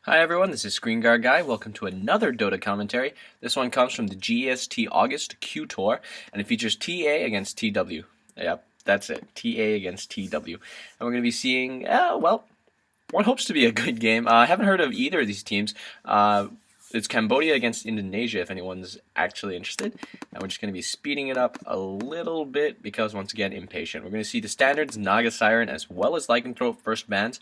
Hi everyone, this is ScreenguardGuy. Welcome to another Dota commentary. This one comes from the GEST August Q Tour, and it features TA against TW. Yep, that's it. TA against TW. And we're going to be seeing, well, what hopes to be a good game. I haven't heard of either of these teams. It's Cambodia against Indonesia, if anyone's actually interested. And we're just going to be speeding it up a little bit because, once again, impatient. We're going to see the standards, Naga Siren, as well as Lycanthrope first bans.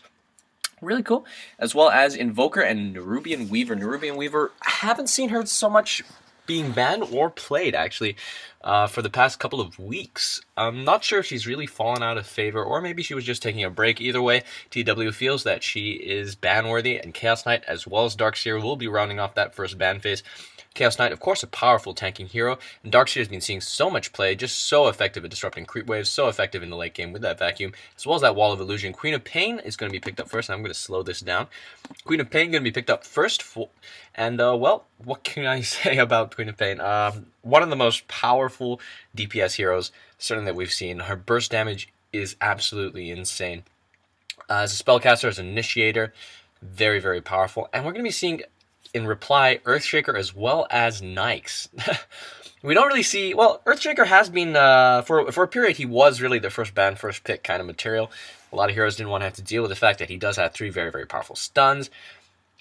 Really cool, as well as Invoker and Nerubian Weaver. Nerubian Weaver, I haven't seen her so much being banned or played, actually, for the past couple of weeks. I'm not sure if she's really fallen out of favor, or maybe she was just taking a break. Either way, TW feels that she is ban-worthy, and Chaos Knight, as well as Darkseer, will be rounding off that first ban phase. Chaos Knight, of course, a powerful tanking hero, and Darkseer has been seeing so much play, just so effective at disrupting creep waves, so effective in the late game with that vacuum, as well as that Wall of Illusion. Queen of Pain is going to be picked up first, and I'm going to slow this down. Queen of Pain going to be picked up first, and, well, what can I say about Queen of Pain? One of the most powerful DPS heroes, certainly that we've seen. Her burst damage is absolutely insane. As a spellcaster, as an initiator, very, very powerful, and we're going to be seeing in reply Earthshaker as well as Nyx. We don't really see, well, Earthshaker has been, for a period, he was really the first ban, first pick kind of material. A lot of heroes didn't want to have to deal with the fact that he does have 3 very, very powerful stuns,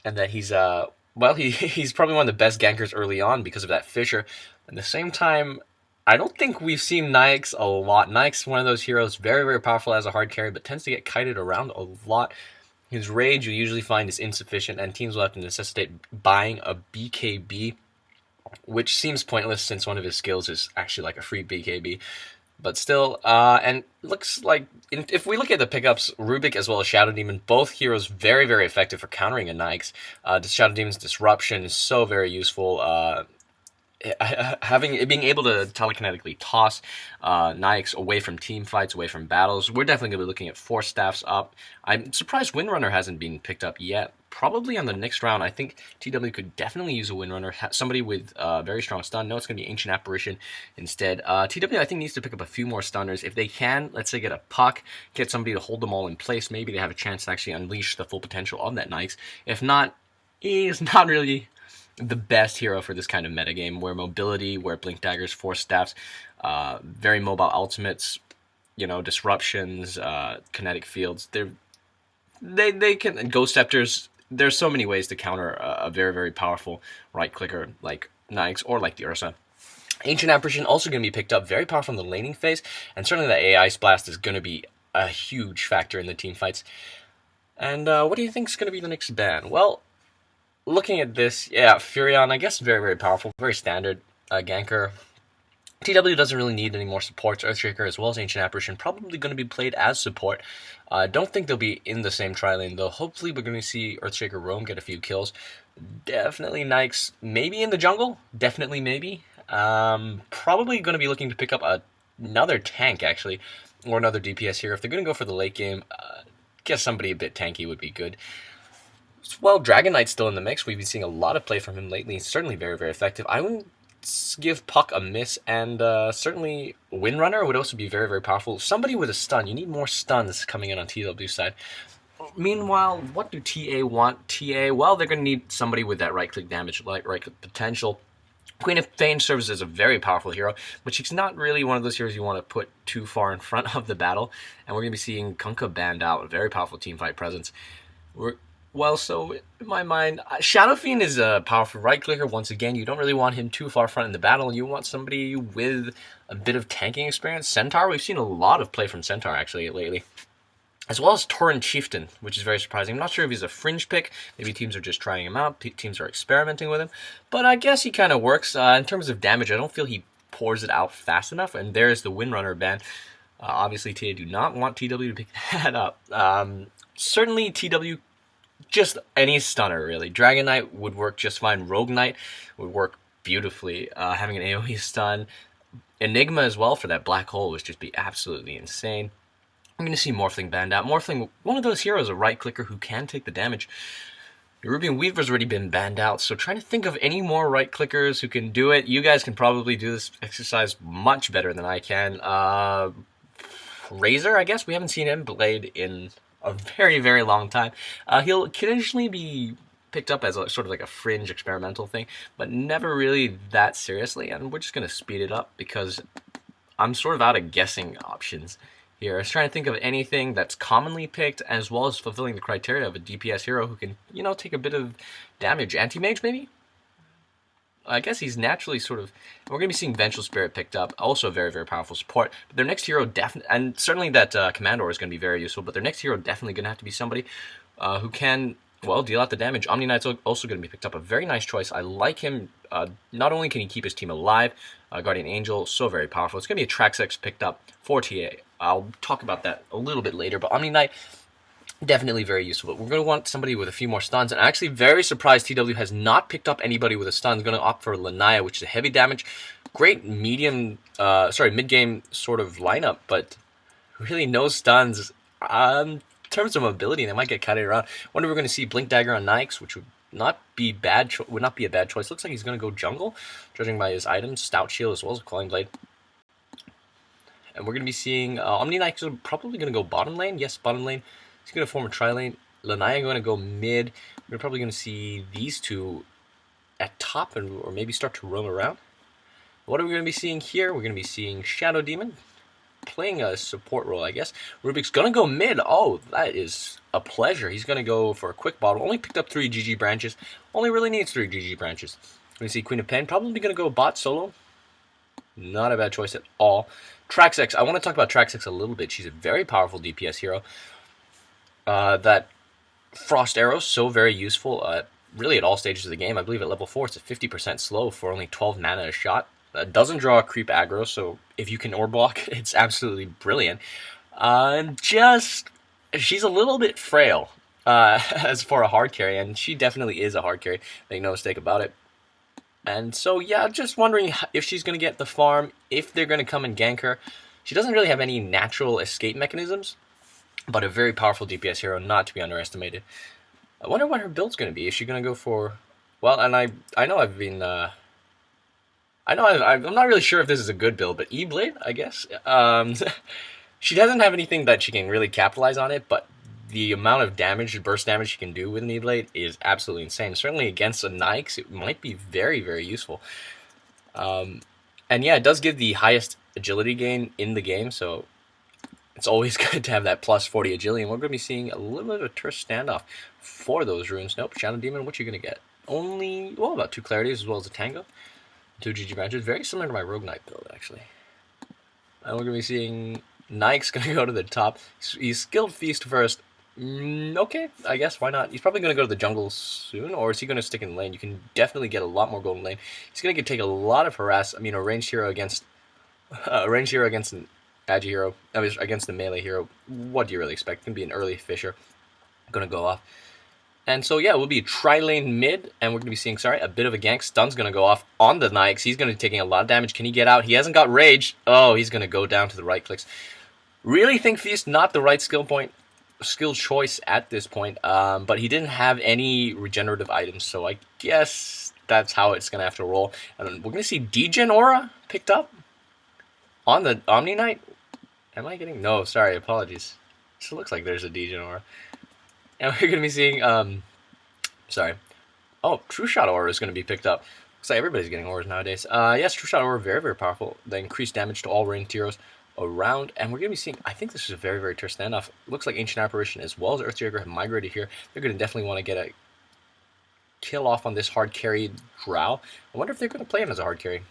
and that he's, well, he's probably one of the best gankers early on because of that Fissure. At the same time, I don't think we've seen Nyx a lot. Nyx, one of those heroes, very, very powerful as a hard carry, but tends to get kited around a lot. His rage you usually find is insufficient, and teams will have to necessitate buying a BKB, which seems pointless since one of his skills is actually like a free BKB. But still, and looks like, if we look at the pickups, Rubik as well as Shadow Demon, both heroes very, very effective for countering a Nyx. The Shadow Demon's Disruption is so very useful. Being able to telekinetically toss Nyx away from team fights, away from battles. We're definitely going to be looking at 4 staffs up. I'm surprised Windrunner hasn't been picked up yet. Probably on the next round. I think TW could definitely use a Windrunner. Somebody with very strong stun. No, it's going to be Ancient Apparition instead. TW, I think, needs to pick up a few more stunners. If they can, let's say, get a puck, get somebody to hold them all in place, maybe they have a chance to actually unleash the full potential of that Nyx. If not, he's not really the best hero for this kind of metagame, where mobility, where blink daggers, 4 staffs, very mobile ultimates, disruptions, kinetic fields. They can, Ghost Scepters. There's so many ways to counter a very, very powerful right clicker like Nyx or like the Ursa. Ancient Apparition also going to be picked up, very powerful in the laning phase, and certainly the AI Blast is going to be a huge factor in the team fights. And what do you think is going to be the next ban? Well, looking at this, yeah, Furion, I guess very, very powerful, very standard ganker. TW doesn't really need any more supports. Earthshaker as well as Ancient Apparition probably going to be played as support. I don't think they'll be in the same tri-lane, though. Hopefully we're going to see Earthshaker roam, get a few kills. Definitely Nyx, maybe in the jungle. Definitely maybe. Probably going to be looking to pick up another tank, actually, or another DPS here. If they're going to go for the late game, guess somebody a bit tanky would be good. Well, Dragon Knight's still in the mix. We've been seeing a lot of play from him lately. He's certainly very, very effective. I wouldn't give Puck a miss, and certainly Windrunner would also be very, very powerful. Somebody with a stun. You need more stuns coming in on TW's side. Meanwhile, what do TA want? TA, well, they're going to need somebody with that right-click damage, right-click potential. Queen of Pain serves as a very powerful hero, but she's not really one of those heroes you want to put too far in front of the battle, and we're going to be seeing Kunkka banned out, a very powerful teamfight presence. Well, so in my mind, Shadow Fiend is a powerful right clicker. Once again, you don't really want him too far front in the battle. You want somebody with a bit of tanking experience. Centaur, we've seen a lot of play from Centaur actually lately, as well as Tauren Chieftain, which is very surprising. I'm not sure if he's a fringe pick. Maybe teams are just trying him out. Teams are experimenting with him, but I guess he kind of works. In terms of damage, I don't feel he pours it out fast enough. And there's the Windrunner ban. Obviously, TA do not want TW to pick that up. Certainly, TW. Just any stunner, really. Dragon Knight would work just fine. Rogue Knight would work beautifully. Having an AoE stun. Enigma as well for that black hole would just be absolutely insane. I'm going to see Morphling banned out. Morphling, one of those heroes, a right clicker who can take the damage. Nerubian Weaver's already been banned out, so trying to think of any more right clickers who can do it. You guys can probably do this exercise much better than I can. Razor, I guess. We haven't seen him played in a very, very long time. He'll occasionally be picked up as a sort of like a fringe experimental thing, but never really that seriously. And we're just gonna speed it up because I'm sort of out of guessing options here. I was trying to think of anything that's commonly picked, as well as fulfilling the criteria of a DPS hero who can, you know, take a bit of damage. Anti-mage, maybe? I guess he's naturally sort of... We're going to be seeing Vengeful Spirit picked up. Also very, very powerful support. But their next hero definitely... And certainly that Commandor is going to be very useful, but their next hero definitely going to have to be somebody who can, well, deal out the damage. Omni Knight's also going to be picked up. A very nice choice. I like him. Not only can he keep his team alive, Guardian Angel, so very powerful. It's going to be a Traxx picked up for TA. I'll talk about that a little bit later, but Omni Knight, definitely very useful. But we're going to want somebody with a few more stuns. And I'm actually very surprised TW has not picked up anybody with a stun. He's going to opt for Lanaya, which is a heavy damage. Great mid-game sort of lineup, but really no stuns. In terms of mobility, they might get carried around. Wonder if we're going to see Blink Dagger on Nyx, which would not be bad. Would not be a bad choice. Looks like he's going to go jungle, judging by his items, Stout Shield as well as a Quelling Blade. And we're going to be seeing Omni Knight is probably going to go bottom lane. Yes, bottom lane. He's going to form a tri-lane. Lanaya going to go mid. We're probably going to see these two at top or maybe start to roam around. What are we going to be seeing here? We're going to be seeing Shadow Demon playing a support role, I guess. Rubik's going to go mid. Oh, that is a pleasure. He's going to go for a quick bottle. Only picked up 3 GG branches. Only really needs 3 GG branches. We're going to see Queen of Pen. Probably going to go bot solo. Not a bad choice at all. Traxx. I want to talk about Traxx a little bit. She's a very powerful DPS hero. That Frost Arrow, so very useful, really at all stages of the game. I believe at level 4 it's a 50% slow for only 12 mana a shot. Doesn't draw creep aggro, so if you can orb block, it's absolutely brilliant. She's a little bit frail as for a hard carry, and she definitely is a hard carry. Make no mistake about it. And so, yeah, just wondering if she's going to get the farm, if they're going to come and gank her. She doesn't really have any natural escape mechanisms, but a very powerful DPS hero, not to be underestimated. I wonder what her build's going to be. Is she going to go for... Well, and I know I've been... I'm not really sure if this is a good build, but E-Blade, I guess. She doesn't have anything that she can really capitalize on it, but the amount of damage, burst damage she can do with an E-Blade is absolutely insane. Certainly against a Nyx, it might be very, very useful. And yeah, it does give the highest agility gain in the game, so it's always good to have that plus 40 agility. And we're going to be seeing a little bit of a terse standoff for those runes. Nope, Shadow Demon, what you going to get? Only, well, about 2 clarities as well as a Tango. 2 GG branches, very similar to my Rogue Knight build, actually. And we're going to be seeing Nyx going to go to the top. He's skilled Feast first. Okay, I guess, why not? He's probably going to go to the jungle soon, or is he going to stick in the lane? You can definitely get a lot more gold in lane. He's going to take a lot of harass. I mean, a ranged hero against an agi hero, against the melee hero. What do you really expect? It's going to be an early Fisher. Going to go off. And so, yeah, we'll be tri-lane mid, and we're going to be seeing, a bit of a gank. Stun's going to go off on the Nyx. He's going to be taking a lot of damage. Can he get out? He hasn't got rage. Oh, he's going to go down to the right clicks. Really think Feast not the right skill choice at this point, but he didn't have any regenerative items, so I guess that's how it's going to have to roll. And we're going to see Degen Aura picked up on the Omni Knight. Am I getting... No, sorry, apologies. It looks like there's a Degen Aura. And we're going to be seeing, Oh, True Shot Aura is going to be picked up. Looks like everybody's getting auras nowadays. Yes, True Shot Aura, very, very powerful. They increase damage to all ranged heroes around. And we're going to be seeing, I think this is a very, very terse standoff. Looks like Ancient Apparition as well as Earthjager have migrated here. They're going to definitely want to get a kill off on this hard carried Drow. I wonder if they're going to play him as a hard carry.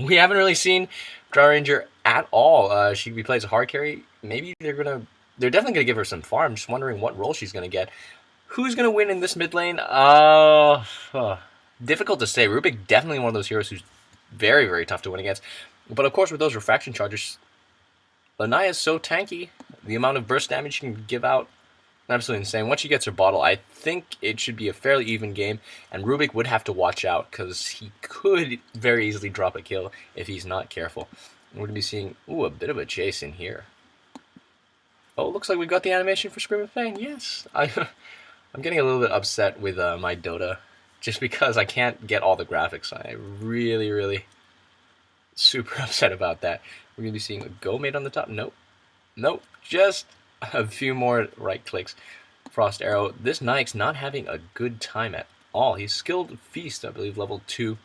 We haven't really seen Drow Ranger at all. She plays a hard carry. Maybe they're definitely going to give her some farm. Just wondering what role she's going to get. Who's going to win in this mid lane? Difficult to say. Rubik, definitely one of those heroes who's very, very tough to win against. But of course, with those refraction charges, Lanaya is so tanky. The amount of burst damage she can give out, absolutely insane. Once she gets her bottle, I think it should be a fairly even game. And Rubik would have to watch out because he could very easily drop a kill if he's not careful. And we're going to be seeing, a bit of a chase in here. Oh, looks like we've got the animation for Scream of Fang. Yes. I'm getting a little bit upset with my DotA just because I can't get all the graphics. I really, really super upset about that. We're going to be seeing a Go made on the top. Nope. Just a few more right clicks Frost Arrow. This Nike's not having a good time at all. He's skilled Feast, I believe, level 2.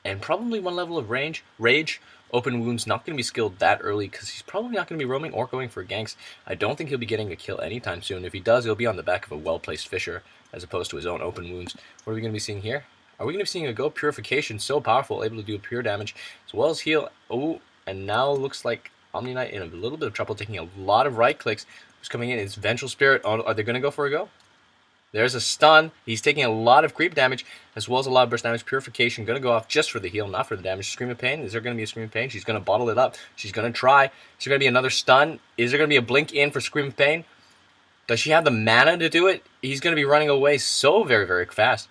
And probably 1 level of Rage. Open Wound's not going to be skilled that early because he's probably not going to be roaming or going for ganks. I don't think he'll be getting a kill anytime soon. If he does, he'll be on the back of a well-placed Fisher as opposed to his own Open Wounds. What are we going to be seeing here? Are we going to be seeing a Go Purification? So powerful, able to do pure damage as well as heal. Oh, and now looks like Omni Knight in a little bit of trouble, taking a lot of right clicks. Who's coming in? It's Vengeful Spirit. Are they going to go for a go? There's a stun. He's taking a lot of creep damage as well as a lot of burst damage. Purification going to go off just for the heal, not for the damage. Scream of Pain. Is there going to be a Scream of Pain? She's going to bottle it up. She's going to try. Is there going to be another stun? Is there going to be a blink in for Scream of Pain? Does she have the mana to do it? He's going to be running away so very, very fast.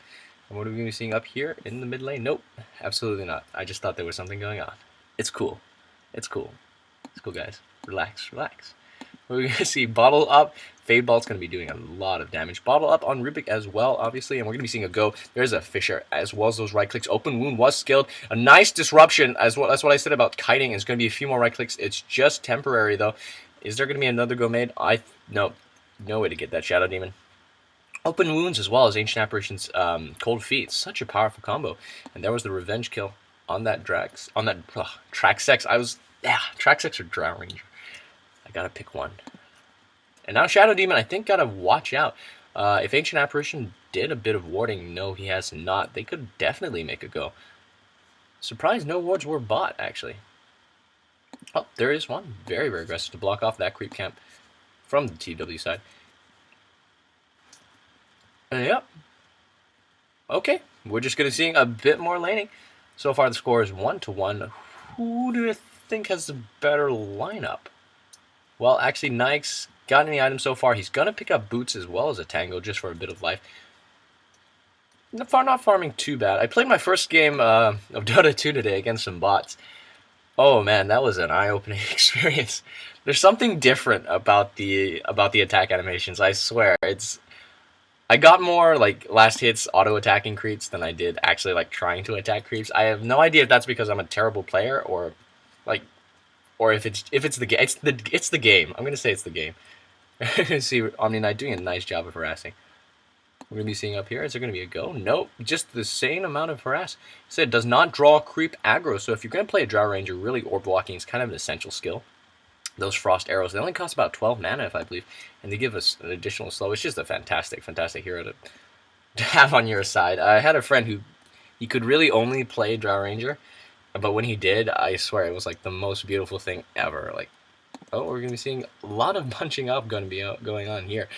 And what are we going to be seeing up here in the mid lane? Nope. Absolutely not. I just thought there was something going on. It's cool. It's cool. It's cool, guys. Relax. Relax. We're going to see Bottle Up. Fade Bolt's going to be doing a lot of damage. Bottle Up on Rubik as well, obviously. And we're going to be seeing a go. There's a Fisher as well as those right clicks. Open Wound was skilled. A nice disruption as well. That's what I said about kiting. It's going to be a few more right clicks. It's just temporary, though. Is there going to be another go made? No way to get that Shadow Demon. Open Wounds as well as Ancient Apparition's Cold Feet. Such a powerful combo. And there was the revenge kill on that Traxx. Traxx or Drow Ranger. I gotta pick one. And now Shadow Demon, I think, gotta watch out. If Ancient Apparition did a bit of warding, no, he has not. They could definitely make a go. Surprised no wards were bought, actually. Oh, there is one. Very, very aggressive to block off that creep camp from the TW side. Yep. Okay, we're just gonna see a bit more laning. So far, the score is 1-1. Who do you think has the better lineup? Well, actually, Nike's got any items so far. He's going to pick up Boots as well as a Tango just for a bit of life. Not farming too bad. I played my first game of Dota 2 today against some bots. Oh, man, that was an eye-opening experience. There's something different about the attack animations, I swear. I got more like last hits auto-attacking creeps than I did actually like trying to attack creeps. I have no idea if that's because I'm a terrible player or if it's the game. It's the game. I'm gonna say it's the game. See Omni Knight doing a nice job of harassing. We're gonna be seeing up here. Is there gonna be a go? Nope. Just the same amount of harass. It said does not draw creep aggro. So if you're gonna play a Drow Ranger, really orb blocking is kind of an essential skill. Those Frost Arrows, they only cost about 12 mana, if I believe, and they give us an additional slow. It's just a fantastic hero to have on your side. I had a friend who he could really only play Drow Ranger, but when he did, I swear it was like the most beautiful thing ever. Like, oh, we're gonna be seeing a lot of bunching up going on here.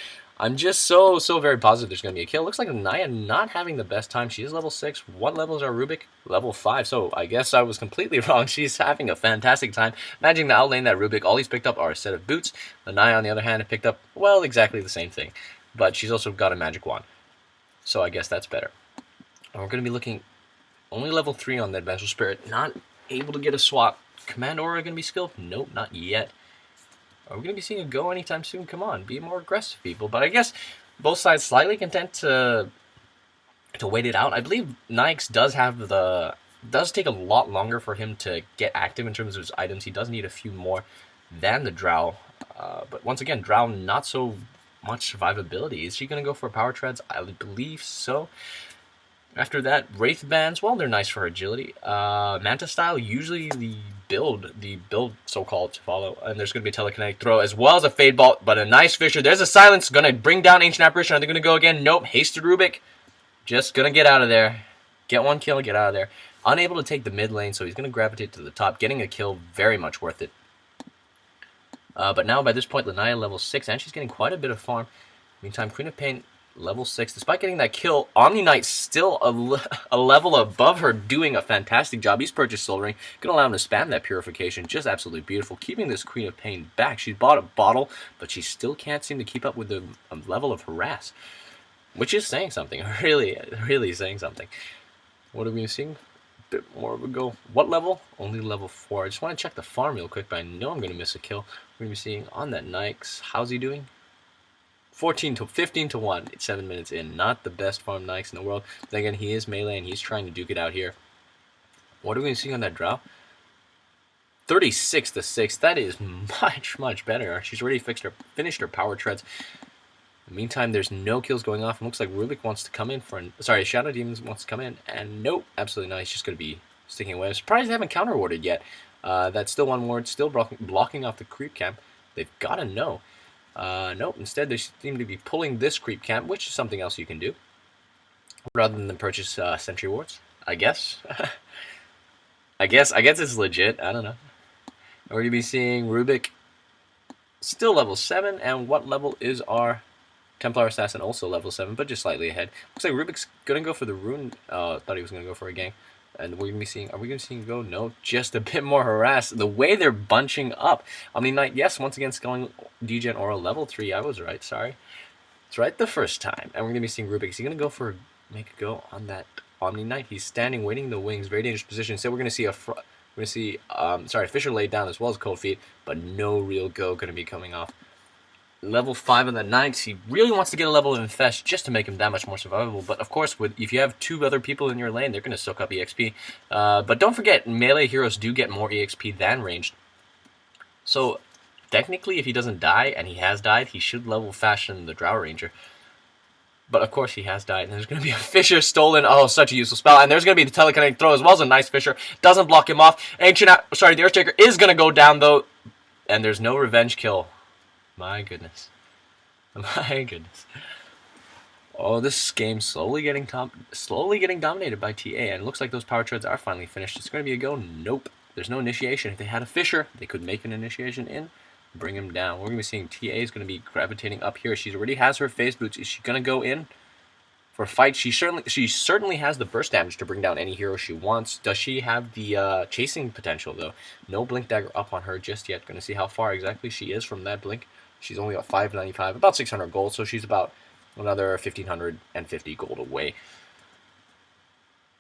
I'm just so very positive there's going to be a kill. Looks like Naya not having the best time. She is level 6. What levels are Rubik? Level 5. So I guess I was completely wrong. She's having a fantastic time. Managing to outlane that Rubik. All he's picked up are a set of boots. The Naya, on the other hand, picked up, well, exactly the same thing. But she's also got a magic wand. So I guess that's better. And we're going to be looking only level 3 on that Vengeful Spirit. Not able to get a swap. Command Aura going to be skilled? Nope, not yet. Are we going to be seeing a go anytime soon? Come on, be more aggressive, people. But I guess both sides slightly content to wait it out. I believe Nyx does take a lot longer for him to get active in terms of his items. He does need a few more than the Drow. But once again, Drow not so much survivability. Is she going to go for power treads? I believe so. After that, Wraith Bands, well, they're nice for agility. Manta Style, usually the build so-called to follow. And there's going to be a telekinetic throw as well as a Fade Bolt, but a nice Fisher. There's a Silence, going to bring down Ancient Apparition. Are they going to go again? Nope. Hasted Rubik, just going to get out of there. Get one kill, get out of there. Unable to take the mid lane, so he's going to gravitate to the top. Getting a kill, very much worth it. But now, by this point, Lanaya level 6, and she's getting quite a bit of farm. Meantime, Queen of Pain level 6. Despite getting that kill, Omni Knight still a level above her, doing a fantastic job. He's purchased Soul Ring, going to allow him to spam that Purification. Just absolutely beautiful. Keeping this Queen of Pain back. She's bought a bottle, but she still can't seem to keep up with the level of harass. Which is saying something. Really saying something. What are we seeing? A bit more of a go. What level? Only level 4. I just want to check the farm real quick, but I know I'm going to miss a kill. We're going to be seeing on that Nyx. How's he doing? 15 to 1. It's 7 minutes in. Not the best farm Nyx in the world. But again, he is melee and he's trying to duke it out here. What are we going to see on that Drow? 36 to 6. That is much better. She's already finished her power treads. In the meantime, there's no kills going off. It looks like Rubik wants to come in for sorry, Shadow Demons wants to come in, and nope, absolutely not. He's just going to be sticking away. I'm surprised they haven't counter-warded yet. That's still one ward, still blocking off the creep camp. They've got to know. Nope, instead they seem to be pulling this creep camp, which is something else you can do. Rather than purchase sentry wards, I guess. I guess it's legit. I don't know. We're going to be seeing Rubik still level 7, and what level is our Templar Assassin? Also level 7, but just slightly ahead. Looks like Rubik's going to go for the rune. Thought he was going to go for a gang. And we're going to be seeing, are we going to see him go? No, just a bit more harassed. The way they're bunching up. Omni Knight, yes, once again scaling Degen Aura level 3. I was right, sorry. It's right the first time. And we're going to be seeing Rubik. Is he going to go for, make a go on that Omni Knight? He's standing, waiting the wings. Very dangerous position. So we're going to see Fisher laid down as well as Cold Feet, but no real go going to be coming off. Level 5 on the Knights, he really wants to get a level of Infest just to make him that much more survivable. But of course, if you have 2 other people in your lane, they're going to soak up EXP. But don't forget, melee heroes do get more EXP than ranged. So technically, if he doesn't die, and he has died, he should level faster than the Drow Ranger. But of course he has died, and there's going to be a Fisher stolen. Oh, such a useful spell. And there's going to be the telekinetic throw as well as a nice Fisher. Doesn't block him off. The Earthshaker is going to go down, though. And there's no revenge kill. My goodness. My goodness. Oh, this game's slowly getting dominated by TA. And it looks like those power treads are finally finished. It's going to be a go. Nope. There's no initiation. If they had a Fisher, they could make an initiation in. Bring him down. We're going to be seeing TA is going to be gravitating up here. She already has her phase boots. Is she going to go in for a fight? She certainly has the burst damage to bring down any hero she wants. Does she have the chasing potential, though? No blink dagger up on her just yet. Going to see how far exactly she is from that blink. She's only got 595, about 600 gold, so she's about another 1,550 gold away.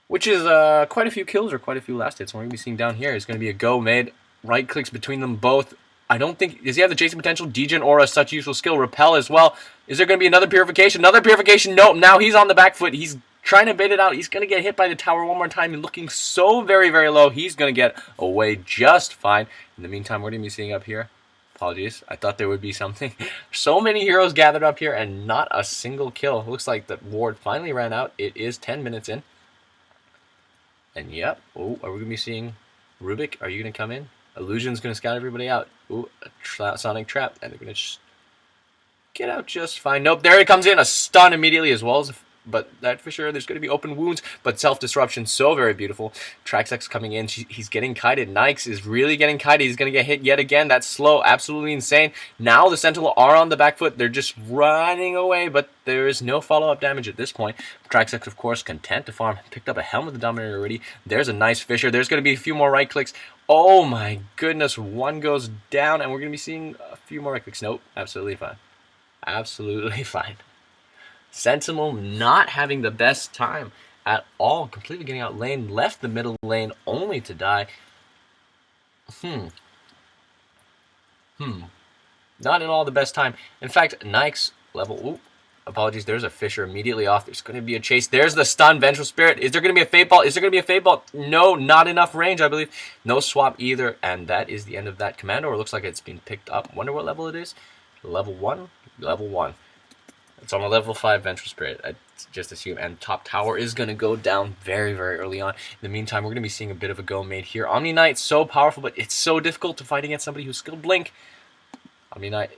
Which is quite a few kills or quite a few last hits. What we're going to be seeing down here is going to be a go made. Right clicks between them both. I don't think... Does he have the chasing potential? Degen Aura, such useful skill. Repel as well. Is there going to be another purification? Another purification? Nope. Now he's on the back foot. He's trying to bait it out. He's going to get hit by the tower one more time and looking so very, very low. He's going to get away just fine. In the meantime, we're going to be seeing up here. Apologies. I thought there would be something. So many heroes gathered up here and not a single kill. Looks like the ward finally ran out. It is 10 minutes in. And yep. Oh, are we going to be seeing Rubik? Are you going to come in? Illusion's going to scout everybody out. Ooh, a Sonic Trap. And they're going to just get out just fine. Nope, there it comes in. A stun immediately as well as... But that for sure, there's going to be open wounds. But self-disruption, so very beautiful. Traxx coming in. He's getting kited. Nyx is really getting kited. He's going to get hit yet again. That's slow. Absolutely insane. Now the Sentinel are on the back foot. They're just running away. But there is no follow-up damage at this point. Traxx, of course, content to farm. Picked up a Helm of the Dominator already. There's a nice Fisher. There's going to be a few more right clicks. Oh my goodness. One goes down. And we're going to be seeing a few more right clicks. Nope. Absolutely fine. Absolutely fine. Sentinel not having the best time at all. Completely getting out lane. Left the middle lane only to die. Not at all the best time. In fact, Nyx level... Ooh, apologies. There's a Fisher immediately off. There's going to be a chase. There's the stun. Vengeful Spirit. Is there going to be a Fate Ball? Is there going to be a Fate Ball? No, not enough range, I believe. No swap either. And that is the end of that commando. Or it looks like it's been picked up. Wonder what level it is. Level 1? Level 1. It's on a level 5 Vengeful Spirit, I just assume. And top tower is going to go down very, very early on. In the meantime, we're going to be seeing a bit of a go made here. Omni Knight, so powerful, but it's so difficult to fight against somebody who's skilled Blink. Omni Knight,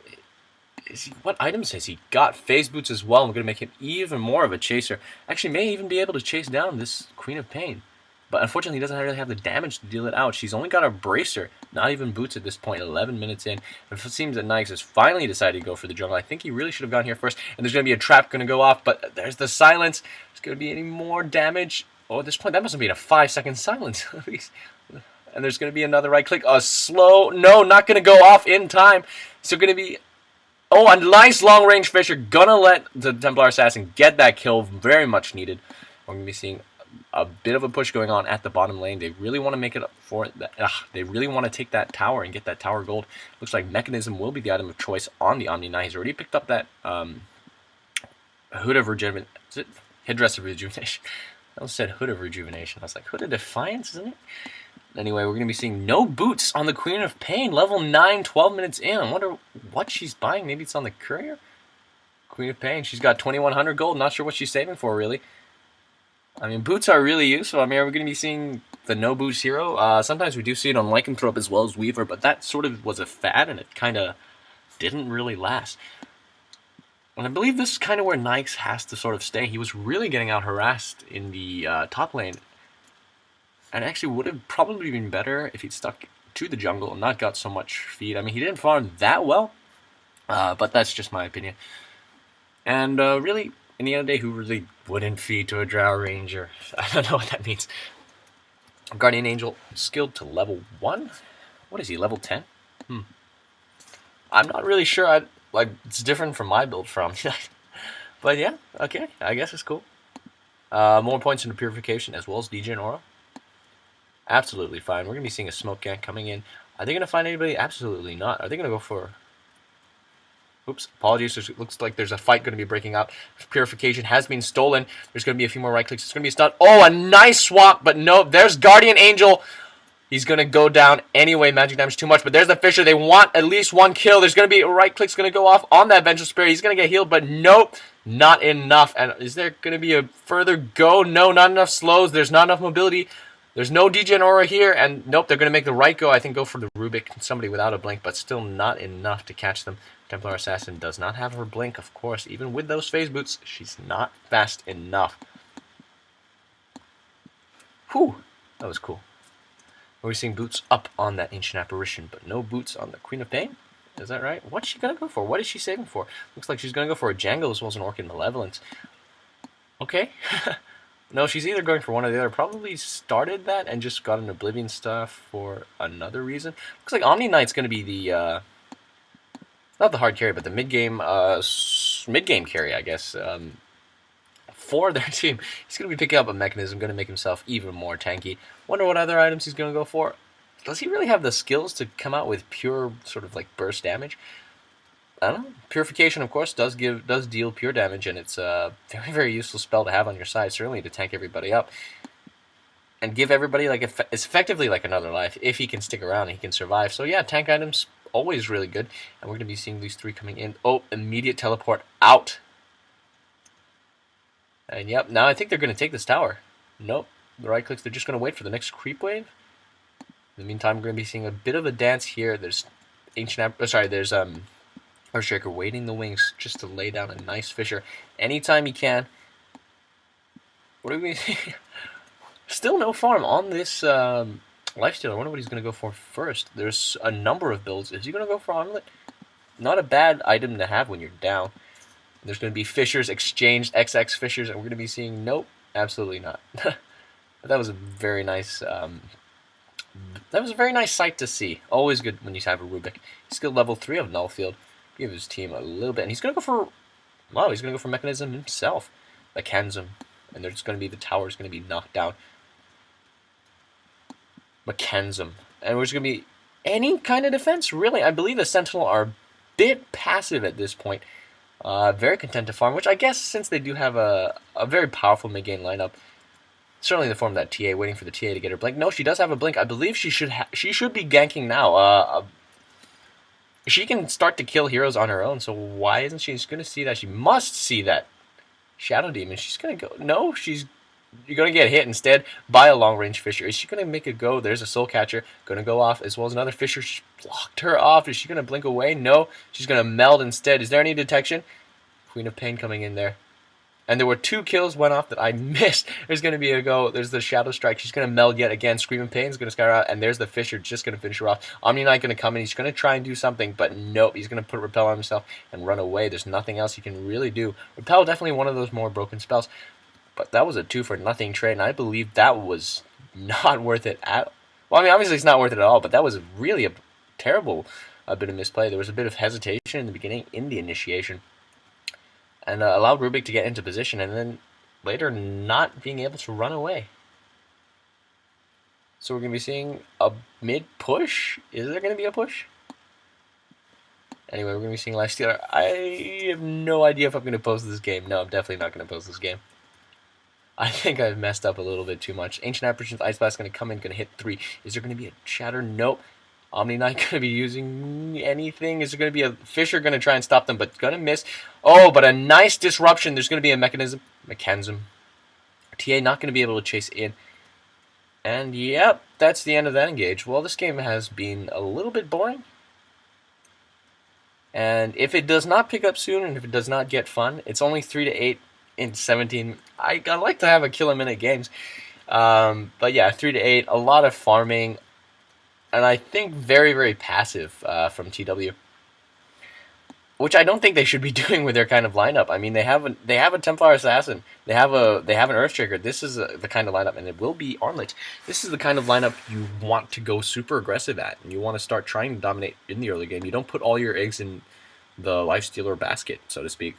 what items has he got? Phase Boots as well. I'm going to make him even more of a chaser. Actually, may even be able to chase down this Queen of Pain. But unfortunately, he doesn't really have the damage to deal it out. She's only got a Bracer, not even Boots at this point, 11 minutes in. It seems that Nyx has finally decided to go for the jungle. I think he really should have gone here first. And there's going to be a trap going to go off, but there's the silence. There's going to be any more damage. Oh, at this point, that must have been a 5-second silence at least. And there's going to be another right click. A slow, no, not going to go off in time. So going to be, oh, a nice long range Fisher. Going to let the Templar Assassin get that kill. Very much needed. We're going to be seeing a bit of a push going on at the bottom lane. They really want to make it up for it. They really want to take that tower and get that tower gold. Looks like Mechanism will be the item of choice on the Omni Knight. He's already picked up that Hood of Rejuvenation. Is it? Headdress of Rejuvenation. I almost said Hood of Rejuvenation. I was like, Hood of Defiance, isn't it? Anyway, we're going to be seeing no boots on the Queen of Pain. Level 9, 12 minutes in. I wonder what she's buying. Maybe it's on the Courier? Queen of Pain. She's got 2100 gold. Not sure what she's saving for, really. I mean, boots are really useful. I mean, are we going to be seeing the no boots hero? Sometimes we do see it on Lycanthrope as well as Weaver, but that sort of was a fad, and it kind of didn't really last. And I believe this is kind of where Nyx has to sort of stay. He was really getting out harassed in the top lane, and actually would have probably been better if he'd stuck to the jungle and not got so much feed. I mean, he didn't farm that well, but that's just my opinion. And really, in the end of the day, who really wouldn't feed to a Drow Ranger? I don't know what that means. Guardian Angel skilled to level 1? What is he, level 10? I'm not really sure. It's different from my build from. But yeah, okay, I guess it's cool. More points into Purification as well as DJ and Aura. Absolutely fine. We're going to be seeing a smoke gank coming in. Are they going to find anybody? Absolutely not. Are they going to go for... Oops, apologies. It looks like there's a fight going to be breaking out. Purification has been stolen. There's going to be a few more right clicks. It's going to be a stun. Oh, a nice swap, but no, there's Guardian Angel. He's going to go down anyway. Magic damage too much, but there's the Fisher. They want at least one kill. There's going to be a right click's going to go off on that Vengeful Spirit. He's going to get healed, but nope, not enough. And is there going to be a further go? No, not enough slows. There's not enough mobility. There's no DJ and Aura here, and nope, they're going to make the right go. I think go for the Rubik, somebody without a blink, but still not enough to catch them. Templar Assassin does not have her blink, of course. Even with those phase boots, she's not fast enough. Whew, that was cool. We're seeing boots up on that Ancient Apparition, but no boots on the Queen of Pain. Is that right? What's she going to go for? What is she saving for? Looks like she's going to go for a Jangle as well as an Orchid Malevolence. Okay. No, she's either going for one or the other. Probably started that and just got an Oblivion stuff for another reason. Looks like Omni Knight's going to be the... not the hard carry, but the mid-game carry, I guess, for their team. He's going to be picking up a Mechanism, going to make himself even more tanky. Wonder what other items he's going to go for. Does he really have the skills to come out with pure sort of like burst damage? I don't know. Purification, of course, does deal pure damage, and it's a very, very useful spell to have on your side, certainly to tank everybody up. And give everybody, like, it's effectively like another life. If he can stick around and he can survive. So yeah, tank items, always really good. And we're going to be seeing these three coming in. Oh, immediate teleport out. And yep, now I think they're going to take this tower. Nope. The right clicks, they're just going to wait for the next creep wave. In the meantime, we're going to be seeing a bit of a dance here. There's there's Earthshaker waiting the wings just to lay down a nice Fisher anytime he can. What are we Still no farm on this lifesteal. I wonder what he's going to go for first. There's a number of builds. Is he going to go for Armlet? Not a bad item to have when you're down. There's going to be Fishers exchanged, XX Fishers, and we're going to be seeing, nope, absolutely not. That was a very nice sight to see. Always good when you have a Rubik. Skill level 3 of Nullfield. Give his team a little bit. And he's going to go for... Wow, he's going to go for Mechanism himself. Mechanism. And there's going to be... The tower's going to be knocked down. Mechanism. And we're just going to be... Any kind of defense, really. I believe the Sentinel are a bit passive at this point. Very content to farm, which I guess since they do have a very powerful mid-game lineup, certainly in the form of that TA, waiting for the TA to get her blink. No, she does have a blink. I believe she should be ganking now. She can start to kill heroes on her own, so why isn't she just going to see that? She must see that Shadow Demon. She's going to go... No, you're going to get hit instead by a long-range Fisher. Is she going to make a go? There's a Soul Catcher. Going to go off, as well as another Fisher. She blocked her off. Is she going to blink away? No. She's going to meld instead. Is there any detection? Queen of Pain coming in there. And there were 2 kills went off that I missed. There's going to be a go. There's the Shadow Strike. She's going to meld yet again. Screaming Pain's going to scatter out. And there's the Fisher just going to finish her off. Omni Knight going to come in. He's going to try and do something. But nope. He's going to put Repel on himself and run away. There's nothing else he can really do. Repel, definitely one of those more broken spells. But that was a 2-for-nothing trade. And I believe that was not worth it at all. Well, I mean, obviously it's not worth it at all. But that was really a terrible bit of misplay. There was a bit of hesitation in the beginning in the initiation. And allowed Rubik to get into position, and then later not being able to run away. So we're going to be seeing a mid-push? Is there going to be a push? Anyway, we're going to be seeing Lifestealer. I have no idea if I'm going to post this game. No, I'm definitely not going to post this game. I think I've messed up a little bit too much. Ancient Apparition's Ice Blast is going to come in, going to hit 3. Is there going to be a Shatter? Nope. Omni Knight going to be using anything? Is there going to be a Fisher going to try and stop them, but going to miss? Oh, but a nice disruption. There's going to be a mechanism. TA not going to be able to chase in. And yep, that's the end of that engage. Well, this game has been a little bit boring. And if it does not pick up soon, and if it does not get fun, it's only 3-8 in 17. I like to have a kill-a-minute games. But yeah, 3-8, a lot of farming, and I think very, very passive from TW, which I don't think they should be doing with their kind of lineup. I mean, they have a Templar Assassin, they have an Earthshaker. This is the kind of lineup, and it will be Armlet. This is the kind of lineup you want to go super aggressive at, and you want to start trying to dominate in the early game. You don't put all your eggs in the Lifestealer basket, so to speak.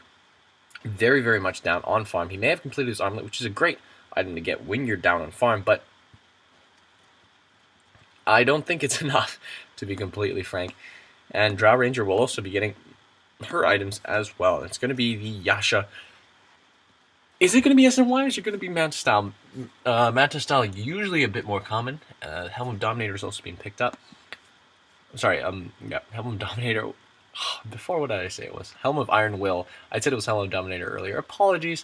Very, very much down on farm. He may have completed his Armlet, which is a great item to get when you're down on farm, but I don't think it's enough, to be completely frank. And Drow Ranger will also be getting her items as well. It's going to be the Yasha. Is it going to be SNY, or is it going to be Manta Style? Manta Style usually a bit more common. Helm of Dominator is also being picked up. Sorry, yeah, Helm of Dominator. Before, what did I say it was? Helm of Iron Will. I said it was Helm of Dominator earlier. Apologies.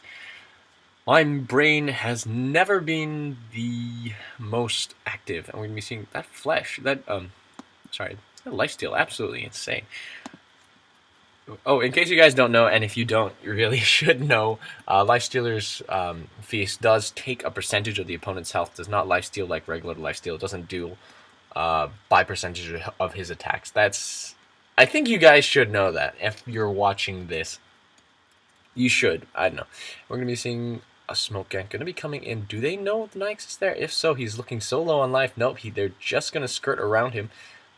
My brain has never been the most active, and we're going to be seeing that flesh, that lifesteal, absolutely insane. Oh, in case you guys don't know, and if you don't, you really should know, Lifestealer's Feast does take a percentage of the opponent's health, does not lifesteal like regular lifesteal, it doesn't do by percentage of his attacks. I think you guys should know that. If you're watching this, you should. I don't know. We're going to be seeing a smoke gank going to be coming in. Do they know the Nyx is there? If so, he's looking so low on life. Nope, they're just going to skirt around him.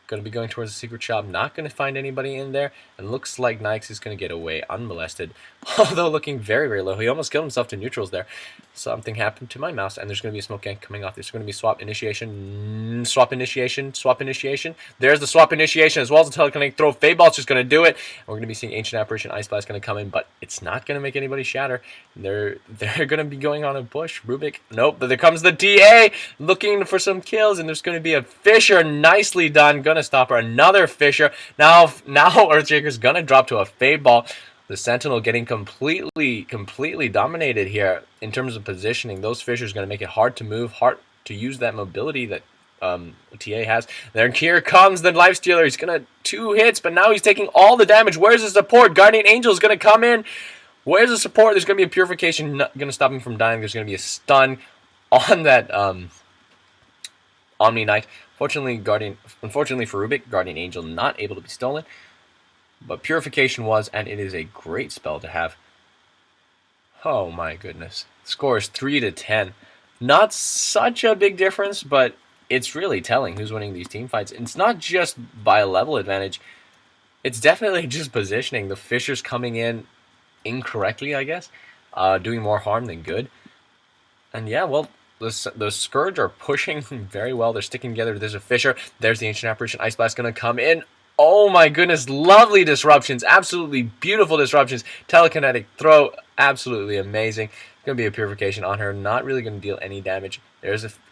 Going to be going towards the secret shop. Not going to find anybody in there. And looks like Nyx is going to get away unmolested. Although looking very, very low. He almost killed himself to neutrals there. Something happened to my mouse. And there's going to be a smoke gank coming off. There's going to be swap initiation. Swap initiation. Swap initiation. There's the swap initiation as well as the telekinetic throw. Fadebolt's just going to do it. And we're going to be seeing Ancient Apparition. Ice Blast going to come in. But it's not going to make anybody shatter. They're going to be going on a bush. Rubik. Nope. But there comes the TA. Looking for some kills. And there's going to be a Fisher. Nicely done. Going to stop her. Another Fisher. Now Earthshaker's going to drop to a Fadeball. The Sentinel getting completely dominated here in terms of positioning. Those Fishers going to make it hard to move, hard to use that mobility that TA has. Then here comes the Lifestealer. He's going to 2 hits, but now he's taking all the damage. Where's the support? Guardian Angel is going to come in. Where's the support? There's going to be a Purification going to stop him from dying. There's going to be a stun on that Omni Knight. Unfortunately for Rubik, Guardian Angel not able to be stolen. But Purification was, and it is a great spell to have. Oh my goodness. Score is 3-10. Not such a big difference, but it's really telling who's winning these team fights. It's not just by a level advantage. It's definitely just positioning. The Fishers coming in incorrectly, I guess. Doing more harm than good. And yeah, well, the Scourge are pushing very well. They're sticking together. There's a Fisher. There's the Ancient Apparition. Ice Blast going to come in. Oh my goodness, lovely disruptions, absolutely beautiful disruptions. Telekinetic throw, absolutely amazing. Going to be a Purification on her, not really going to deal any damage.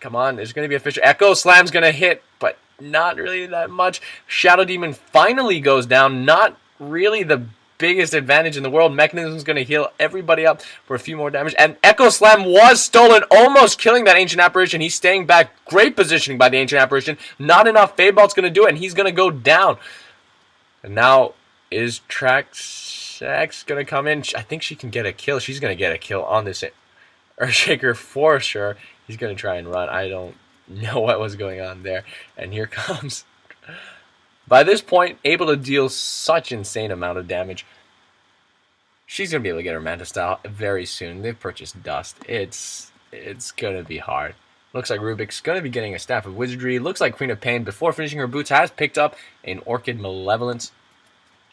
Come on, there's going to be a Fisher. Echo Slam's going to hit, but not really that much. Shadow Demon finally goes down, not really the biggest advantage in the world. Mechanism's going to heal everybody up for a few more damage. And Echo Slam was stolen, almost killing that Ancient Apparition. He's staying back. Great positioning by the Ancient Apparition. Not enough. Fadebolt's going to do it, and he's going to go down. And now is Trax going to come in? I think she can get a kill. She's going to get a kill on this Earthshaker for sure. He's going to try and run. I don't know what was going on there. And here comes... By this point, able to deal such insane amount of damage. She's going to be able to get her Manta Style very soon. They've purchased Dust. It's going to be hard. Looks like Rubik's going to be getting a Staff of Wizardry. Looks like Queen of Pain, before finishing her boots, has picked up an Orchid Malevolence.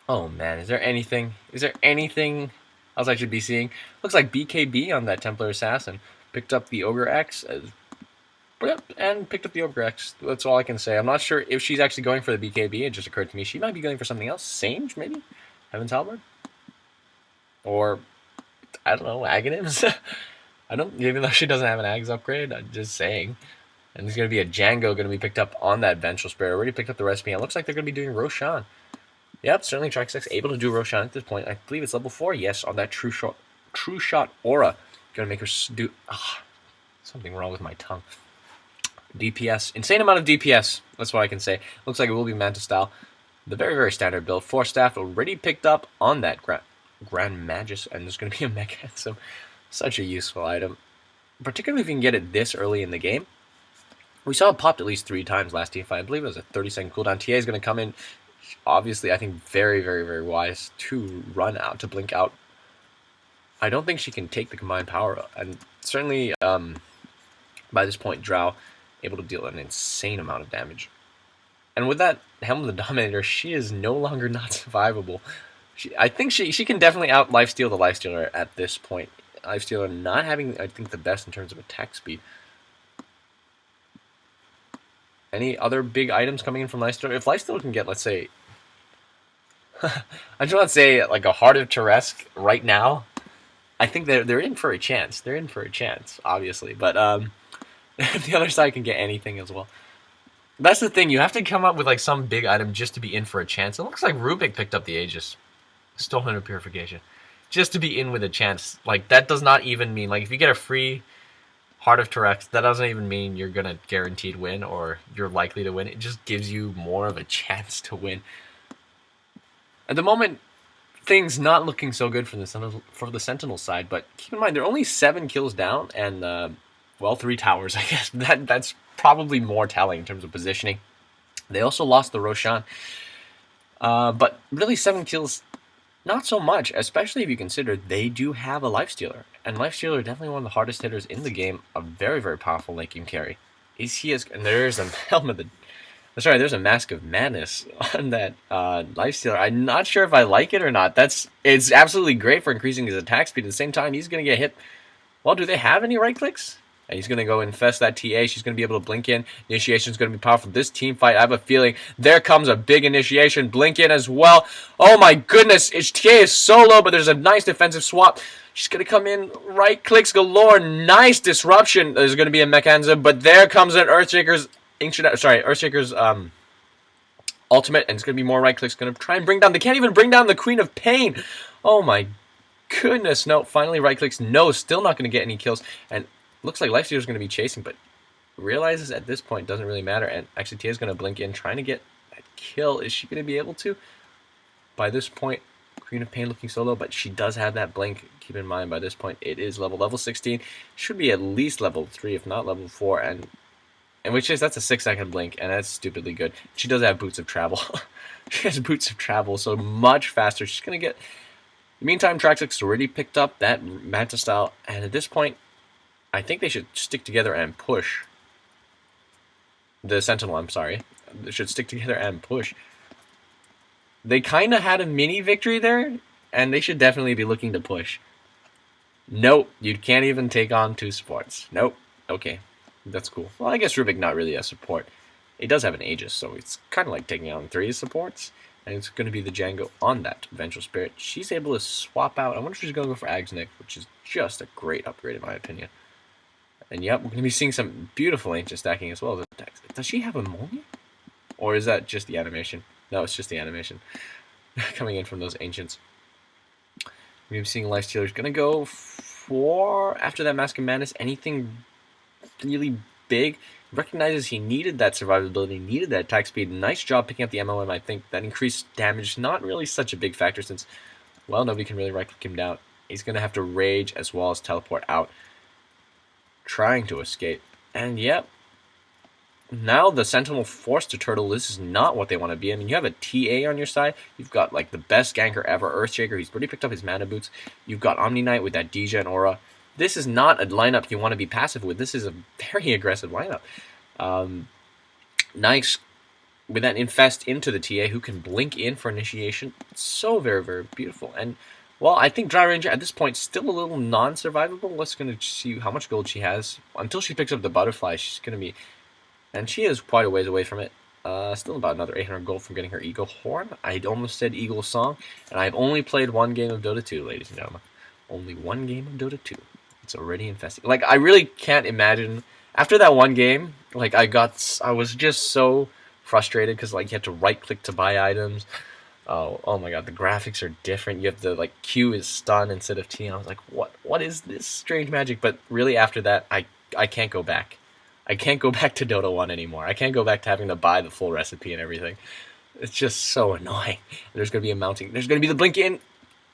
Oh man, is there anything else I should be seeing? Looks like BKB on that Templar Assassin. Picked up the Ogre X and picked up the Ogre X. That's all I can say. I'm not sure if she's actually going for the BKB. It just occurred to me she might be going for something else. Sage, maybe? Heaven's Halberd? Or, I don't know, Aghanims? Even though she doesn't have an Ags upgrade, I'm just saying. And there's going to be a Django going to be picked up on that Vengeful Spirit. Already picked up the recipe. And it looks like they're going to be doing Roshan. Yep, certainly Track 6 able to do Roshan at this point. I believe it's level 4. Yes, on that True Shot Aura. Going to make her do... something wrong with my tongue. DPS. Insane amount of DPS. That's what I can say. Looks like it will be Manta style. The very, very standard build. 4 staff already picked up on that Grand Magus. And there's going to be a mechanism. Such a useful item. Particularly if you can get it this early in the game. We saw it popped at least 3 times last team fight. I believe it was a 30-second cooldown. TA is going to come in. Obviously, I think very, very, very wise to run out, to blink out. I don't think she can take the combined power. And certainly, by this point, Drow able to deal an insane amount of damage. And with that Helm of the Dominator, she is no longer not survivable. I think she can definitely out lifesteal the Lifestealer at this point. Lifestealer not having, I think, the best in terms of attack speed. Any other big items coming in from Lifestealer? If Lifestealer can get, let's say... I just want to say, like, a Heart of Teresk right now, I think they're in for a chance. They're in for a chance, obviously. But the other side can get anything as well. That's the thing. You have to come up with, like, some big item just to be in for a chance. It looks like Rubik picked up the Aegis. Stolen of Purification. Just to be in with a chance. Like, that does not even mean... Like, if you get a free Heart of Terex, that doesn't even mean you're going to guaranteed win or you're likely to win. It just gives you more of a chance to win. At the moment, things not looking so good for the Sentinel side, but keep in mind, they're only 7 kills down and, well, 3 towers, I guess. That's probably more telling in terms of positioning. They also lost the Roshan. But really, 7 kills, not so much, especially if you consider they do have a Lifestealer. And Lifestealer, definitely one of the hardest hitters in the game, a very, very powerful late game carry. And there's a helmet there's a Mask of Madness on that Lifestealer. I'm not sure if I like it or not. It's absolutely great for increasing his attack speed. At the same time, he's going to get hit. Well, do they have any right clicks? And he's going to go infest that TA. She's going to be able to blink in. Initiation is going to be powerful. This team fight, I have a feeling there comes a big initiation. Blink in as well. Oh my goodness. TA is so low, but there's a nice defensive swap. She's going to come in. Right clicks galore. Nice disruption. There's going to be a mechanism, but there comes an Earthshaker's ultimate, and it's going to be more right clicks. Going to try and bring down. They can't even bring down the Queen of Pain. Oh my goodness. No, finally right clicks. No, still not going to get any kills. And looks like Lifestealer is going to be chasing, but realizes at this point doesn't really matter. And actually, Tia is going to blink in, trying to get that kill. Is she going to be able to? By this point, Queen of Pain looking so low, but she does have that blink. Keep in mind, by this point, it is level 16. Should be at least level 3, if not level 4. And in which case, that's a 6-second blink, and that's stupidly good. She does have Boots of Travel. She has Boots of Travel, so much faster. She's going to get... In the meantime, Track 6 already picked up that Manta style, and at this point, I think they should stick together and push. The Sentinel, I'm sorry. They should stick together and push. They kind of had a mini victory there, and they should definitely be looking to push. Nope, you can't even take on 2 supports. Nope. Okay. That's cool. Well, I guess Rubik not really a support. It does have an Aegis, so it's kind of like taking on 3 supports. And it's going to be the Django on that Vengeful Spirit. She's able to swap out. I wonder if she's going to go for Agsnick, which is just a great upgrade in my opinion. And yep, we're going to be seeing some beautiful ancient stacking as well. Does she have ammonia? Or is that just the animation? No, it's just the animation. Coming in from those ancients. We're going to be seeing Lifestealer's going to go for, after that Mask of Madness, anything really big. Recognizes he needed that survivability, needed that attack speed. Nice job picking up the MLM. I think that increased damage, not really such a big factor since, well, nobody can really right-click him down. He's going to have to rage as well as teleport out, trying to escape. And yep, now the Sentinel forced to turtle. This is not what they want to be. I mean, you have a TA on your side. You've got like the best ganker ever, Earthshaker. He's already picked up his mana boots. You've got Omni Knight with that Degen aura. This is not a lineup you want to be passive with. This is a very aggressive lineup. Nice with that infest into the TA who can blink in for initiation. So very, very beautiful. And, well, I think Dry Ranger at this point still a little non-survivable. Let's going to see how much gold she has. Until she picks up the butterfly, she's going to be... And she is quite a ways away from it. Still about another 800 gold from getting her Eagle Horn. I almost said Eagle Song. And I've only played 1 game of Dota 2, ladies and gentlemen. Only 1 game of Dota 2. It's already infesting. Like, I really can't imagine... After that 1 game, Like I was just so frustrated because like you had to right click to buy items. Oh my god, the graphics are different. You have the like Q is stun instead of T. And I was like, what is this strange magic? But really after that, I can't go back. I can't go back to Dota 1 anymore. I can't go back to having to buy the full recipe and everything. It's just so annoying. There's gonna be a mounting. There's gonna be the blink in.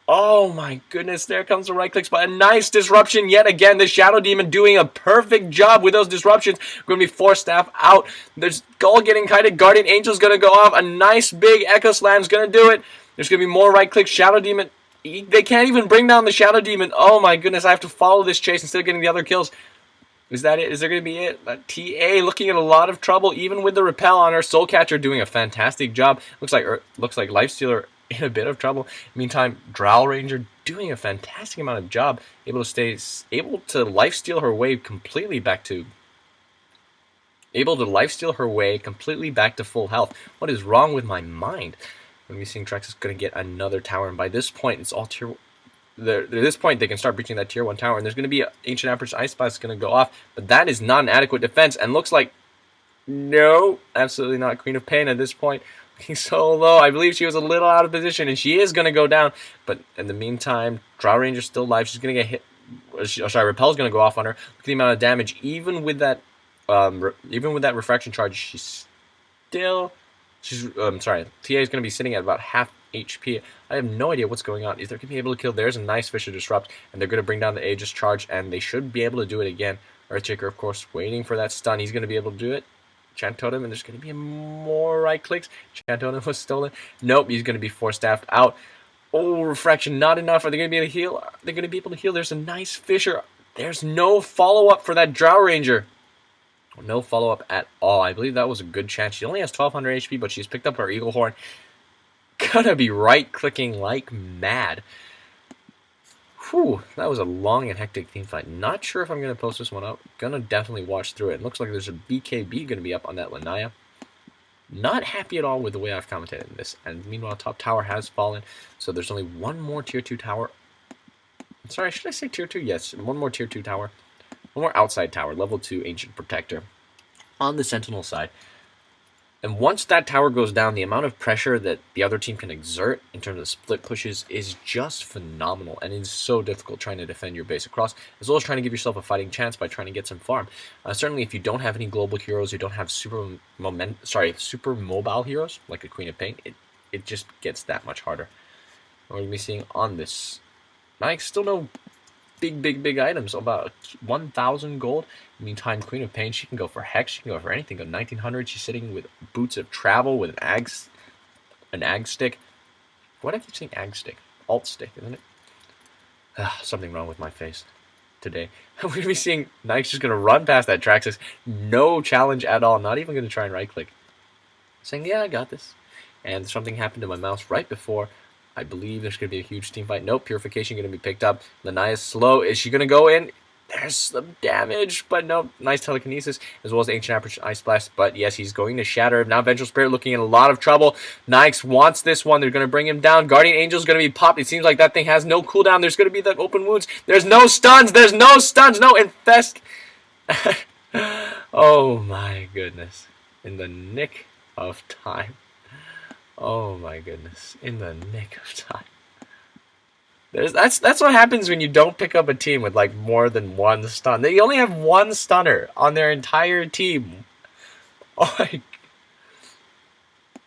Oh my goodness, there comes the right click spot. A nice disruption yet again. The Shadow Demon doing a perfect job with those disruptions. Going to be 4 staff out. There's Gull getting kited. Guardian Angel's going to go off. A nice big Echo Slam's going to do it. There's going to be more right clicks. Shadow Demon, they can't even bring down the Shadow Demon. Oh my goodness, I have to follow this chase instead of getting the other kills. Is that it? Is there going to be it? TA looking at a lot of trouble, even with the repel on her. Soulcatcher doing a fantastic job. Looks like Lifestealer in a bit of trouble. Meantime, Drow Ranger doing a fantastic amount of job, able to lifesteal her way completely back to full health. What is wrong with my mind? When we seeing Trex is going to get another tower, and by this point, it's all tier. At this point, they can start breaching that tier 1 tower, and there's going to be an Ancient Empress Ice Blast going to go off, but that is not an adequate defense, and looks like no, absolutely not. Queen of Pain at this point. Looking so low. I believe she was a little out of position, and she is going to go down. But in the meantime, Drow Ranger's still alive. She's going to get hit. Repel's going to go off on her. Look at the amount of damage. Even with that refraction charge, she's TA is going to be sitting at about half HP. I have no idea what's going on. Is they're going to be able to kill? There's a nice Fisher Disrupt, and they're going to bring down the Aegis charge, and they should be able to do it again. Earthshaker, of course, waiting for that stun. He's going to be able to do it. Chant Totem, and there's going to be more right clicks. Chant Totem was stolen. Nope, he's going to be 4 staffed out. Oh, refraction, not enough. Are they going to be able to heal? Are they going to be able to heal? There's a nice Fisher. There's no follow-up for that Drow Ranger. No follow-up at all. I believe that was a good chance. She only has 1200 HP, but she's picked up her Eagle Horn. Gonna be right-clicking like mad. Whew, that was a long and hectic team fight. Not sure if I'm going to post this one up. Gonna definitely watch through it. Looks like there's a BKB going to be up on that Lanaya. Not happy at all with the way I've commentated in this. And meanwhile, top tower has fallen. So there's only one more tier 2 tower. Sorry, should I say tier 2? Yes, one more tier 2 tower. One more outside tower, level 2 Ancient Protector on the Sentinel side. And once that tower goes down, the amount of pressure that the other team can exert in terms of split pushes is just phenomenal. And it's so difficult trying to defend your base across, as well as trying to give yourself a fighting chance by trying to get some farm. Certainly, if you don't have any global heroes, you don't have super mobile heroes, like a Queen of Pain, it just gets that much harder. What are we seeing on this? Nike still no big items, about 1,000 gold. Meantime, Queen of Pain, she can go for Hex, she can go for anything. Go 1,900, she's sitting with Boots of Travel, with an Ag Stick. What do I keep saying Ag Stick? Alt Stick, isn't it? Something wrong with my face today. We're going to be seeing Nike's just going to run past that Traxxas. No challenge at all, not even going to try and right-click. Saying, yeah, I got this. And something happened to my mouse right before. I believe there's going to be a huge team fight. Nope, Purification going to be picked up. Lanaya's slow. Is she going to go in? There's some damage, but no. Nice telekinesis, as well as the Ancient Aperture Ice Blast. But yes, he's going to shatter. Now Vengeful Spirit looking in a lot of trouble. Nyx wants this one. They're going to bring him down. Guardian Angel's going to be popped. It seems like that thing has no cooldown. There's going to be that open wounds. There's no stuns. There's no stuns. No infest. Oh my goodness. In the nick of time. Oh my goodness, in the nick of time. That's what happens when you don't pick up a team with like more than one stun. They only have one stunner on their entire team. Oh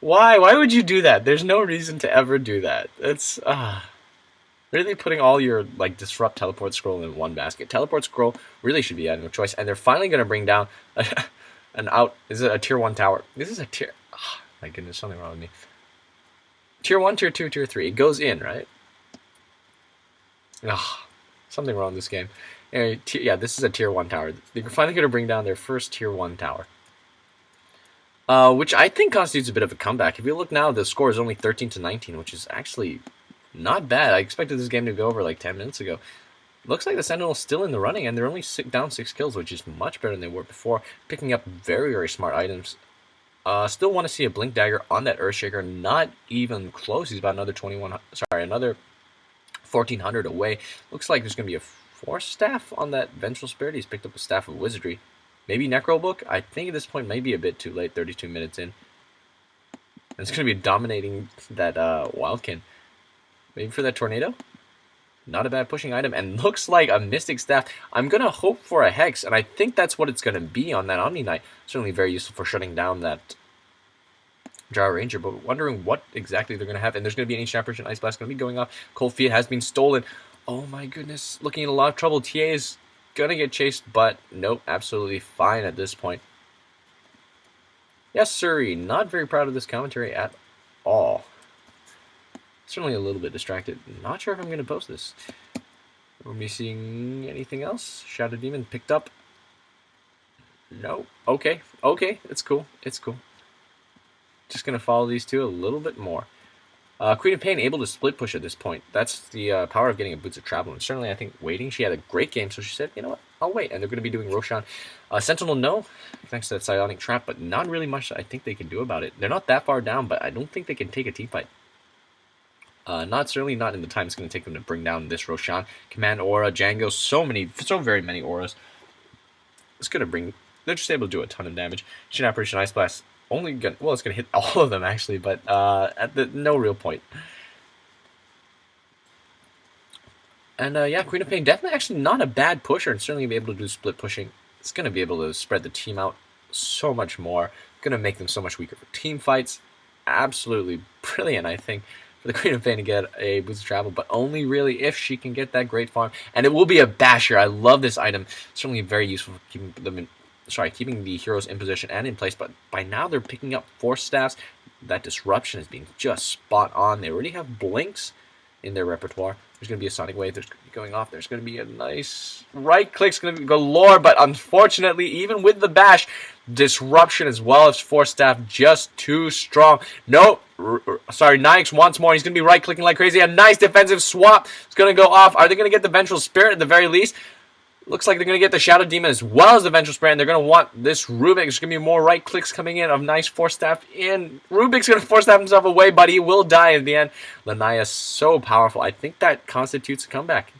my, why would you do that? There's no reason to ever do that. It's really putting all your like disrupt teleport scroll in one basket. Teleport scroll really should be no choice, and they're finally going to bring down This is a tier 1 tower. This is a tier. Oh, my goodness, something wrong with me. Tier 1, Tier 2, Tier 3. It goes in, right? Something wrong with this game. Anyway, yeah, this is a Tier 1 tower. They're finally going to bring down their first Tier 1 tower. Which I think constitutes a bit of a comeback. If you look now, the score is only 13-19, which is actually not bad. I expected this game to go over like 10 minutes ago. Looks like the Sentinel's still in the running, and they're only down 6 kills, which is much better than they were before. Picking up very smart items. Still want to see a Blink Dagger on that Earthshaker. Not even close. He's about another 1,400 away. Looks like there's going to be a 4 staff on that Vengeful Spirit. He's picked up a Staff of Wizardry. Maybe Necro Book? I think at this point maybe a bit too late, 32 minutes in. And it's going to be dominating that Wildkin. Maybe for that Tornado? Not a bad pushing item, and looks like a Mystic Staff. I'm going to hope for a Hex, and I think that's what it's going to be on that Omni Knight. Certainly very useful for shutting down that Drow Ranger, but wondering what exactly they're going to have. And there's going to be an Ancient Apparition Ice Blast going to be going off. Cold Feet has been stolen. Oh my goodness, looking in a lot of trouble. TA is going to get chased, but nope, absolutely fine at this point. Yes, sirree, not very proud of this commentary at all. Certainly a little bit distracted. Not sure if I'm going to post this. Are we seeing anything else? Shadow Demon picked up. No. Okay. Okay. It's cool. It's cool. Just going to follow these two a little bit more. Queen of Pain able to split push at this point. That's the power of getting a Boots of Travel. And certainly I think waiting. She had a great game, so she said, you know what, I'll wait. And they're going to be doing Roshan. Sentinel, no, thanks to that Psionic Trap, but not really much I think they can do about it. They're not that far down, but I don't think they can take a team fight. Certainly not in the time it's going to take them to bring down this Roshan. Command Aura, Django, so very many auras. It's going to bring, they're just able to do a ton of damage. Ancient Apparition Ice Blast, only gonna, well, it's going to hit all of them actually, but at the no real point. And yeah, Queen of Pain, definitely actually not a bad pusher, and certainly be able to do split pushing. It's going to be able to spread the team out so much more. Going to make them so much weaker for team fights. Absolutely brilliant, I think, for the Queen of Pain to get a Boots of Travel, but only really if she can get that great farm. And it will be a basher. I love this item. Certainly very useful for keeping them in, keeping the heroes in position and in place. But by now they're picking up Force Staffs. That disruption is being just spot on. They already have blinks in their repertoire. There's going to be a Sonic Wave. There's going off. There's going to be a nice right click's going to be galore, but unfortunately, even with the bash, disruption as well as Force Staff just too strong. Nope. Sorry, Nyx wants more. He's going to be right clicking like crazy. A nice defensive swap. It's going to go off. Are they going to get the Vengeful Spirit at the very least? Looks like they're going to get the Shadow Demon as well as the Vengeful Spirit, and they're going to want this Rubik. There's going to be more right clicks coming in of nice Force Staff in. Rubik's going to Force Staff himself away, but he will die at the end. Lanaya so powerful. I think that constitutes a comeback.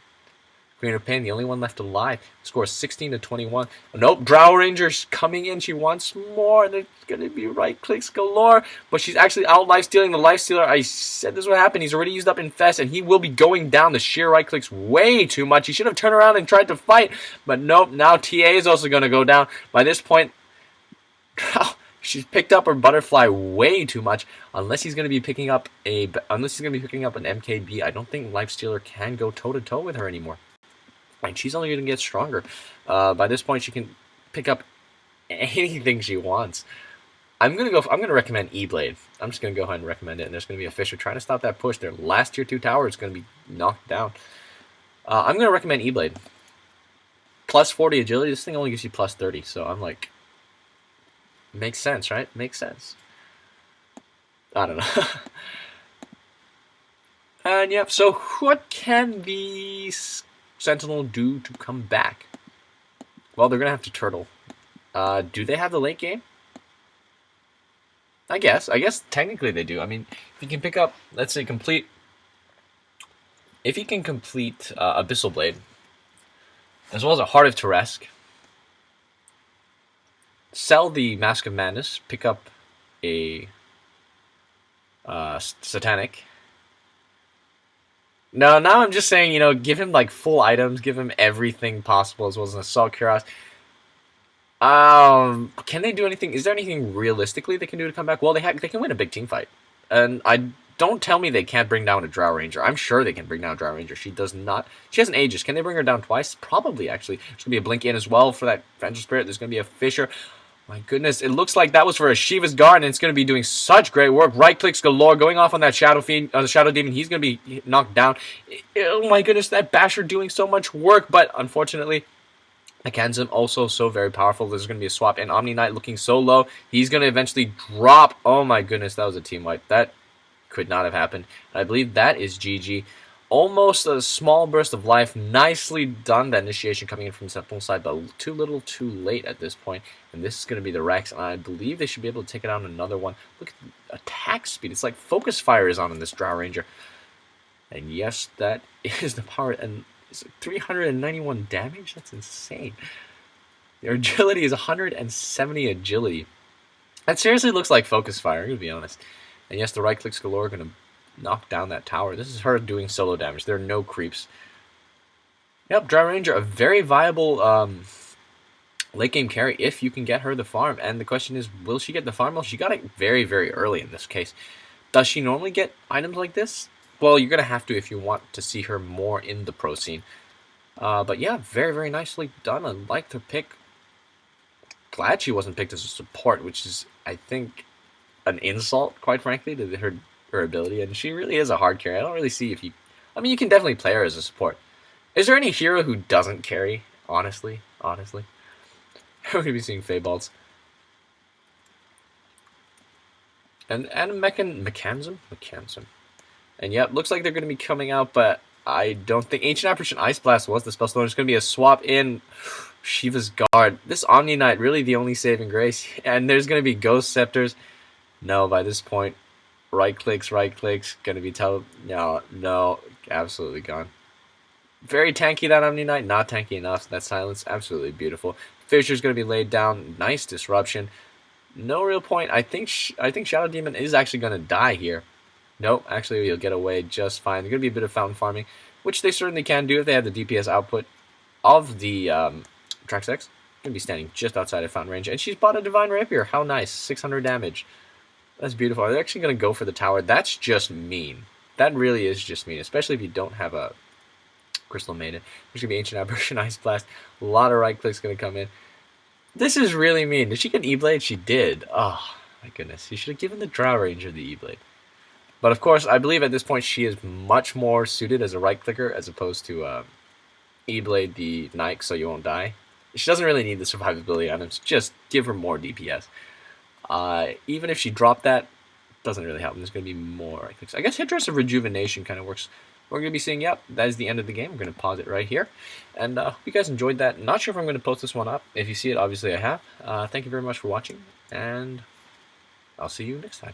Queen of Pain, the only one left alive, scores 16 to 21. Nope, Drow Ranger's coming in. She wants more. There's going to be right clicks galore, but she's actually out lifestealing the Lifestealer. I said this would happen. He's already used up Infest, and he will be going down. The sheer right clicks way too much. He should have turned around and tried to fight, but nope. Now TA is also going to go down. By this point, she's picked up her Butterfly way too much. Unless he's going to be picking up an MKB, I don't think Lifestealer can go toe to toe with her anymore. And she's only going to get stronger. By this point, she can pick up anything she wants. I'm going to recommend E-Blade. I'm just going to go ahead and recommend it. And there's going to be a Fisher trying to stop that push. Their last tier 2 tower is going to be knocked down. I'm going to recommend E-Blade. Plus 40 agility. This thing only gives you plus 30. So I'm like, makes sense, right? Makes sense. I don't know. And yep. So what can these Sentinel do to come back? Well, they're gonna have to turtle. Do they have the late game? I guess technically they do. I mean, if you can pick up, let's say, if you can complete Abyssal Blade, as well as a Heart of Teresk, sell the Mask of Madness, pick up a Satanic. No, now I'm just saying, give him like full items, give him everything possible, as well as an Assault Cuirass. Can they do anything? Is there anything realistically they can do to come back? Well, they can win a big team fight, and don't tell me they can't bring down a Drow Ranger. I'm sure they can bring down a Drow Ranger. She does not. She has an Aegis. Can they bring her down twice? Probably, actually. There's gonna be a Blink in as well for that Vengeful Spirit. There's gonna be a Fisher. My goodness, it looks like that was for a Shiva's Guard, and it's going to be doing such great work. Right clicks galore, going off on that Shadow Fiend, the Shadow Demon. He's going to be knocked down. Oh my goodness, that Basher doing so much work, but unfortunately, Akanzim also so very powerful. There's going to be a swap, and Omni Knight looking so low. He's going to eventually drop. Oh my goodness, that was a team wipe. That could not have happened. I believe that is GG. Almost a small burst of life. Nicely done, that initiation coming in from the Sentinel side, but too little too late at this point. And this is going to be the Rex, and I believe they should be able to take it out on another one. Look at the attack speed. It's like Focus Fire is on in this Drow Ranger. And yes, that is the power. And it's 391 damage? That's insane. Their agility is 170 agility. That seriously looks like focus fire, I'm going to be honest. And yes, the right clicks galore are going to knock down that tower. This is her doing solo damage. There are no creeps. Yep, Dry Ranger, a very viable late game carry if you can get her the farm. And the question is, will she get the farm? Well, she got it very, very early in this case. Does she normally get items like this? Well, you're going to have to if you want to see her more in the pro scene. But yeah, very, very nicely done. I like her pick. Glad she wasn't picked as a support, which is, I think, an insult, quite frankly, to her ability. And she really is a hard carry. I don't really see if you... I mean, you can definitely play her as a support. Is there any hero who doesn't carry? Honestly. We're going to be seeing Feyballs. And mechanism. And yep, looks like they're going to be coming out, but I don't think Ancient Apparition Ice Blast was the spell slower. It's going to be a swap in Shiva's Guard. This Omni Knight, really the only saving grace. And there's going to be Ghost Scepters. No, by this point, right clicks, going to be no, absolutely gone. Very tanky, that Omni Knight, not tanky enough. That silence, absolutely beautiful. Fisher's going to be laid down. Nice disruption. No real point. I think Shadow Demon is actually going to die here. Nope, actually he'll get away just fine. There's going to be a bit of fountain farming, which they certainly can do if they have the DPS output of the Trax X. Going to be standing just outside of fountain range. And she's bought a Divine Rapier. How nice. 600 damage. That's beautiful. They're actually going to go for the tower. That's just mean. That really is just mean, especially if you don't have a Crystal Maiden. There's going to be Ancient Apparition Ice Blast. A lot of right clicks going to come in. This is really mean. Did she get E-Blade? She did. Oh, my goodness. You should have given the Drow Ranger the E-Blade. But of course, I believe at this point she is much more suited as a right clicker as opposed to E-Blade the Knight so you won't die. She doesn't really need the survivability items. Just give her more DPS. Even if she dropped that, doesn't really help. There's going to be more right clicks. I guess Hydrus of Rejuvenation kind of works. We're going to be seeing, yep, that is the end of the game. We're going to pause it right here. And hope you guys enjoyed that. Not sure if I'm going to post this one up. If you see it, obviously I have. Thank you very much for watching. And I'll see you next time.